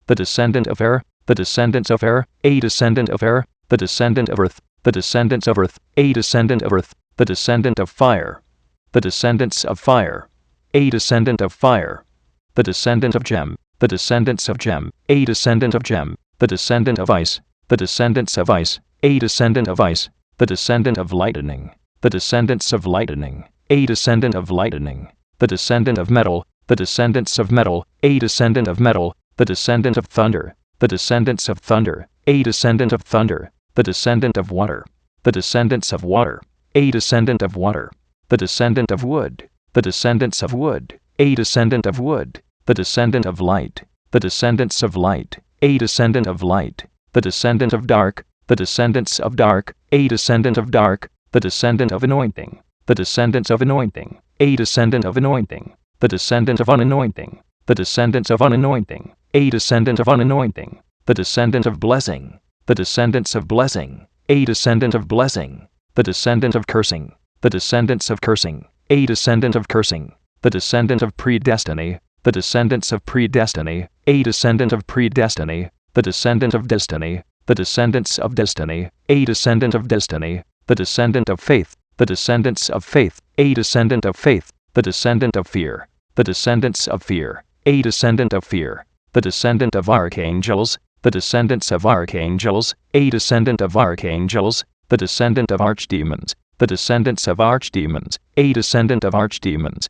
the descendant of air, the descendants of air, a descendant of air, the descendant of earth, the descendants of earth, a descendant of earth, the descendant of fire, the descendants of fire, a descendant of fire, the descendant of gem, the descendants of gem, a descendant of gem, the descendant of ice, the descendants of ice, a descendant of ice, the descendant of lightning, the descendants of lightning, a descendant of lightning, the descendant of metal, the descendants of metal, a descendant of metal, the descendant of thunder, the descendants of thunder, a descendant of thunder, the descendant of water, the descendants of water, a descendant of water, the descendant of wood, the descendants of wood, a descendant of wood, the descendant of light, the descendants of light, a descendant of light, the descendant of dark, the descendants of dark, a descendant of dark, the descendant of anointing, the descendants of anointing, a descendant of anointing, the descendant of unanointing, the descendants of unanointing, a descendant of unanointing, the descendant of blessing, the descendants of blessing, a descendant of blessing, the descendant of cursing, the descendants of cursing, a descendant of cursing, the descendant of predestiny, the descendants of predestiny, a descendant of predestiny, the descendant of destiny, the descendants of destiny, a descendant of destiny, the descendant of faith, the descendants of faith, a descendant of faith, the descendant of fear, the descendants of fear, a descendant of fear, the descendant of archangels, the descendants of archangels, a descendant of archangels, the descendant of archdemons, the descendants of archdemons, a descendant of archdemons,